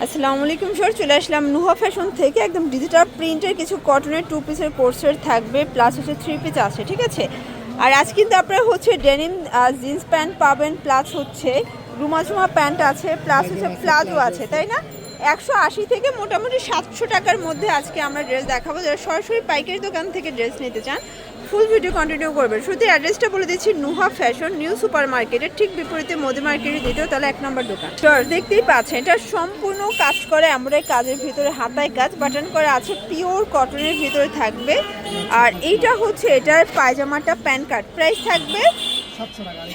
আসসালামু আলাইকুম স্যার, চলে আসলাম নুহা ফ্যাশন থেকে। একদম ডিজিটাল প্রিন্টের কিছু কটনের 2 পিসের কোর্সের থাকবে, প্লাস হচ্ছে 3 পিস আছে, ঠিক আছে। আর আজ কিন্তু আপনারা হচ্ছে ডেনিম জিন্স প্যান্ট পাবেন, প্লাস হচ্ছে রুমাঝুমা প্যান্ট আছে, প্লাস হচ্ছে প্লাজো আছে, তাই না। 180 থেকে মোটামুটি 700 টাকার মধ্যে আজকে আমরা ড্রেস দেখাবো। যারা সরাসরি পাইকারি দোকান থেকে ড্রেস নিতে চান ফুল ভিডিও কন্টিনিউ করবেন। শুধু অ্যাড্রেসটা বলে দিচ্ছি, নুহা ফ্যাশন নিউ সুপার মার্কেটের ঠিক বিপরীতে মোদি মার্কেটের দ্বিতীয় তলা 1 নম্বর দোকান। স্যার দেখতেই পাচ্ছেন, এটা সম্পূর্ণ কাজ করে আমরা কাজের ভিতরে, হাতায় কাজ বাটন করা আছে, পিওর কটনের ভিতরে থাকবে। আর এইটা হচ্ছে এটার পায়জামাটা প্যান্ট কাট, প্রাইস থাকবে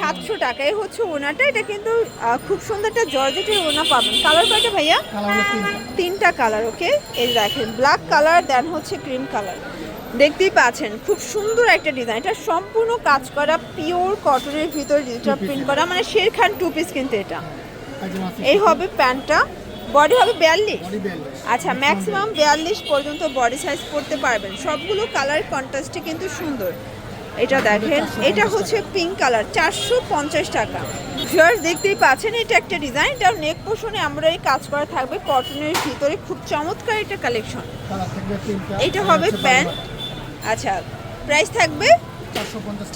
700 টাকা। এই হচ্ছে ওনাটা, এটা কিন্তু খুব সুন্দর একটা জর্জেটের ওনা পাবেন। কালার কয়টা ভাইয়া? তিনটা কালার। ওকে, এই দেখেন ব্ল্যাক কালার, দেন হচ্ছে ক্রিম কালার। দেখতেই পাচ্ছেন খুব সুন্দর একটা ডিজাইন। এটা সম্পূর্ণ কাজ করা পিওর কটনের ভিতরে ডিজিটাল প্রিন্ট করা, মানে শেরখান 2 পিস কিন্তু এটা। এই হবে প্যান্টটা, বডি হবে 42। আচ্ছা, ম্যাক্সিমাম 42 পর্যন্ত বডি সাইজ করতে পারবেন। সবগুলো কালার কন্ট্রাস্টে কিন্তু সুন্দর। এটা দেখেন, এটা হচ্ছে পিঙ্ক কালার, 450 টাকা। ভিউয়ার্স দেখতেই পাচ্ছেন, এটা একটা ডিজাইন, এটা নেক পোর্শনে আমরা এই কাজ করা থাকবে কটনের ভিতরে, খুব চমৎকার একটা কালেকশন। এটা হবে প্যান্ট। আচ্ছা, প্রাইস থাকবে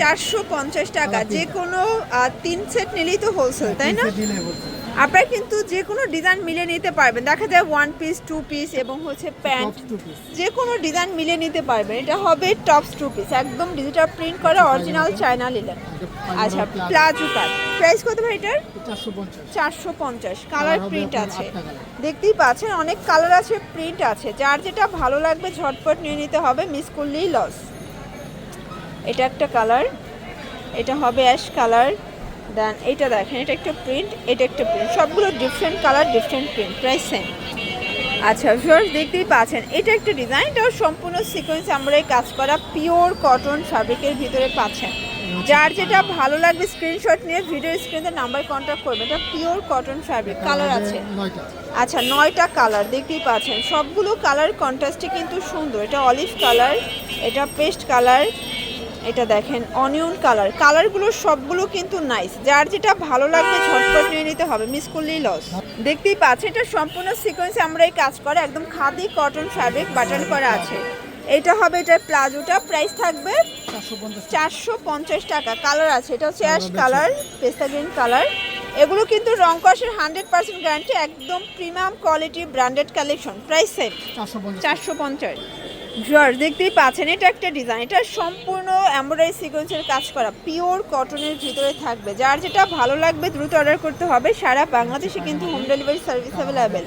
450 টাকা। যে কোনো 3 সেট নিলেই তো হোলসেল, তাই না? আপনারা কিন্তু যে কোনো ডিজাইন মিলে নিতে পারবেন। দেখা যায় 1 পিস 2 পিস এবং হচ্ছে প্যান্ট, যে কোনো ডিজাইন মিলে নিতে পারবেন। এটা হবে টপস 2 পিস, একদম ডিজিটাল প্রিন্ট করা অরিজিনাল চায়না লিলেন। আচ্ছা, প্লাজো কাট, প্রাইস কত ভাই এটার? 450। কালার প্রিন্ট আছে, দেখতেই পাচ্ছেন অনেক কালার আছে, প্রিন্ট আছে। যার যেটা ভালো লাগবে ঝটপট নিয়ে নিতে হবে, মিস করলেই লস। এটা একটা কালার, এটা হবে অ্যাশ কালার, দেন এইটা দেখেন, এটা একটা প্রিন্ট, এটা একটা প্রিন্ট, সবগুলো different colour different print, price same. আচ্ছা ভিউয়ার্স দেখতেই পাচ্ছেন, এটা একটা ডিজাইন, এটাও সম্পূর্ণ সিকোয়েন্স আমরা এই কাজ করা পিওর কটন ফ্যাব্রিকের ভিতরে পাচ্ছেন। যার যেটা ভালো লাগবে স্ক্রিনশট নিয়ে ভিডিও স্ক্রিনে নাম্বার কন্ট্যাক্ট করবেন। এটা পিওর কটন ফ্যাব্রিক, কালার আছে আচ্ছা 9টা কালার দেখতেই পাচ্ছেন, সবগুলো কালার কন্ট্রাস্টে কিন্তু সুন্দর। এটা অলিভ কালার, এটা পেস্ট কালার, এটা দেখেন অনিয়ন কালার। কালারগুলো সবগুলো কিন্তু নাইস। যার যেটা ভালো লাগবে ঝটপট নিয়ে নিতে হবে, মিস করলেই লস। দেখতেই পাচ্ছেন, এটা সম্পূর্ণ সিকোয়েন্সে আমরা এই কাজ করে, একদম খাদি কটন ফ্যাব্রিক বাটন করা আছে। এটা হবে এটার প্লাজোটা, প্রাইস থাকবে 450 টাকা। কালার আছে, এটা হচ্ছে অ্যাশ কালার, পেস্তা গ্রিন কালার। এগুলো কিন্তু রং কষের 100% গ্যারান্টি, একদম premium quality branded collection, price same 450। Viewers দেখতেই পাচ্ছেন, এটা একটা ডিজাইন, এটা সম্পূর্ণ এমব্রয়ডারি সিকোয়েন্সের কাজ করা পিওর কটনের ভিতরে থাকবে। যার যেটা ভালো লাগবে দ্রুত অর্ডার করতে হবে। সারা বাংলাদেশে কিন্তু হোম ডেলিভারি সার্ভিস অ্যাভেলেবেল।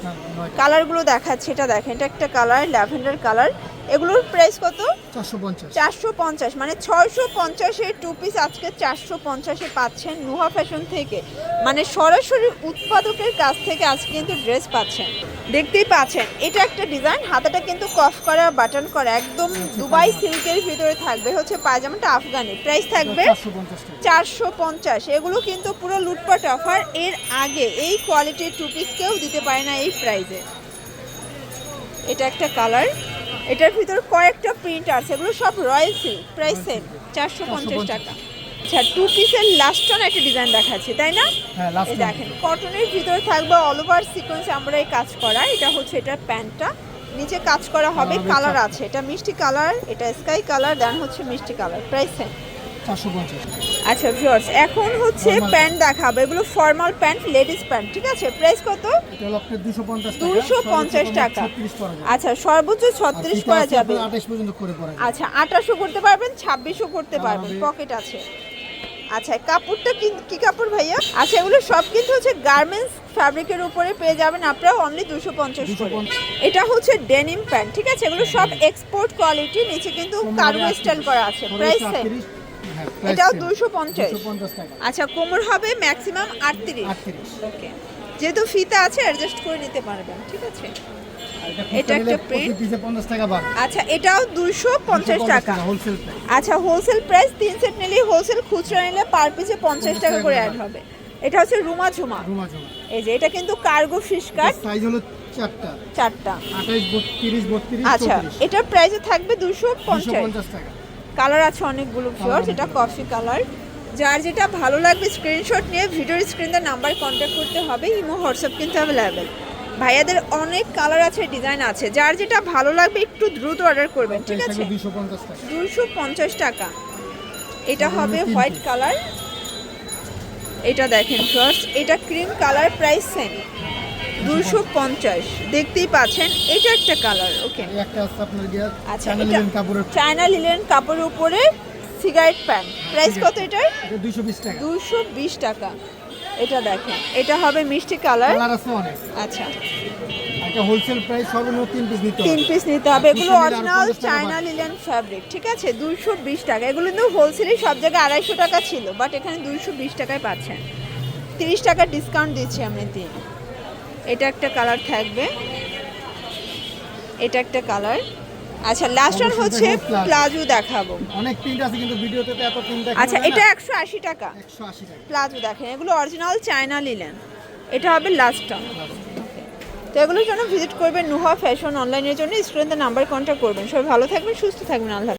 কালারগুলো দেখাচ্ছে, এটা দেখেন, এটা একটা কালার ল্যাভেন্ডার কালার। এগুলোর প্রাইস কত? 450, মানে 650-এর 2 পিস আজকে 450-এ পাচ্ছেন নুহা ফ্যাশন থেকে, মানে সরাসরি উৎপাদকের কাছ থেকে আজকে কিন্তু ড্রেস পাচ্ছেন। দেখতেই পাচ্ছেন, এটা একটা ডিজাইন, হাতাটা কিন্তু কফ করা বাটন করা, একদম দুবাই সিল্কের ভিতরে থাকবে। হচ্ছে পায়জামাটা আফগানি, প্রাইস থাকবে 450। এগুলো কিন্তু পুরো লুটপাট অফার। এর আগে এই কোয়ালিটির 2 পিস কেউ দিতে পারে না এই প্রাইসে। এটা একটা কালার, এটার ভিতর কয়েকটা প্রিন্ট আছে, এগুলো সব রয়্যাল সিল্ক, প্রাইস সেম 450 টাকা। আচ্ছা, 2 পিসের লাস্ট অন একটা ডিজাইন দেখাচ্ছি, তাই না? এই দেখেন, কটনের ভিতরে থাকবে অল ওভার সিকোয়েন্স আমরা এই কাজ করা। এটা হচ্ছে এটার প্যান্টটা, নিচে কাজ করা হবে, কালার আছে, এটা মিষ্টি কালার, এটা স্কাই কালার, দেন হচ্ছে মিষ্টি কালার, প্রাইস সেম 450। আচ্ছা ভিউয়ার্স, এখন হচ্ছে প্যান্ট দেখাবো, এগুলো ফর্মাল প্যান্ট, লেডিস প্যান্ট, ঠিক আছে। প্রাইস কত? এটা হলো 250 টাকা। আচ্ছা, সর্বোচ্চ 36 পরা যাবে, 28 পর্যন্ত করে পরা যাবে। আচ্ছা 28ও করতে পারবেন, 26ও করতে পারবেন, পকেট আছে। আচ্ছা, কাপড়টা কি কাপড় ভাইয়া? আচ্ছা, এগুলো সব কিন্তু হচ্ছে গার্মেন্টস ফ্যাব্রিকের উপরে পেয়ে যাবেন আপনারা অনলি 250 করে। এটা হচ্ছে ডেনিম প্যান্ট, ঠিক আছে। এগুলো সব এক্সপোর্ট কোয়ালিটি, নিচে কিন্তু কার্গো স্টাইল করা আছে, প্রাইস সেম। এটাও 250 টাকা। আচ্ছা, কোমর হবে ম্যাক্সিমাম 38। ওকে, যেহেতু ফিতা আছে অ্যাডজাস্ট করে নিতে পারবেন, ঠিক আছে। এটা একটা প্রিন্ট, 50 টাকা বাদ। আচ্ছা এটাও 250 টাকা হোলসেল প্রাইস। আচ্ছা, হোলসেল প্রাইস 3 সেট নিলেই হোলসেল, খুচরা নিলে পার পিসে 50 টাকা করে অ্যাড হবে। এটা হচ্ছে রুমাঝুমা, এই যে এটা কিন্তু কার্গো ফিশ কাট, সাইজ হলো 4টা 28 30 32। আচ্ছা, এটার প্রাইসে থাকবে 250 টাকা। কালার আছে অনেকগুলো ফিওর, এটা কফি কালার। যার যেটা ভালো লাগবে স্ক্রিনশট নিয়ে ভিডিওর স্ক্রিনে নাম্বার কন্ট্যাক্ট করতে হবে। ইমো হোয়াটসঅ্যাপ কিন্তু অ্যাভেলেবেল। ভাইয়াদের অনেক কালার আছে, ডিজাইন আছে, যার যেটা ভালো লাগবে একটু দ্রুত অর্ডার করবেন, ঠিক আছে? 250 টাকা। 250 টাকা। এটা হবে হোয়াইট কালার। এটা দেখেন ফার্স্ট, এটা ক্রিম কালার, প্রাইস সেম 250, দেখতেই পাচ্ছেন। এটা একটা কালার, ওকে। এই একটা আছে আপনার গিয়া আচ্ছা, চায়না এটা লিনেন কাপড়ের, চায়না লিনেন কাপড়ের উপরে সিগারেট প্যান্ট, প্রাইস কত এটার? এটা 220 টাকা। 220 টাকা। এটা দেখেন, এটা হবে মিষ্টি কালার। কালার আছে অনেক। আচ্ছা, এটা হোলসেল প্রাইস সর্বনিম্ন 3 পিস নিতে হবে। 3 পিস নিতে হবে। এগুলো 200 অরিজিনাল 50 টাকা চায়না বাড়বে। লিনেন ফ্যাব্রিক, ঠিক আছে? 220 টাকা। এগুলো কিন্তু হোলসেলে সব জায়গায় 250 টাকা ছিল, বাট এখানে 220 টাকায় পাচ্ছেন। 30 টাকা ডিসকাউন্ট দিচ্ছি আমরা দিন। এটা একটা কালার থাকবে, এটা একটা কালার। আচ্ছা, লাস্ট ওয়ান অবশ্যই হচ্ছে দেখো প্লাজো। প্লাজো দেখাবো। অনেক প্রিন্ট আছে কিন্তু ভিডিওতে তো এত প্রিন্ট দেখানো আচ্ছা, যায় না। এটা 180 টাকা 180 টাকা। প্লাজো দেখেন, এগুলো অরিজিনাল চায়না লিনেন। এটা হবে লাস্ট ওয়ান। তো এগুলোর জন্য ভিজিট করবেন নুহা ফ্যাশন অনলাইনের জন্য, স্ক্রিনে নাম্বার কন্ট্যাক্ট করবেন। সবাই ভালো থাকবেন, সুস্থ থাকবেন, আল্লাহ হাফেজ।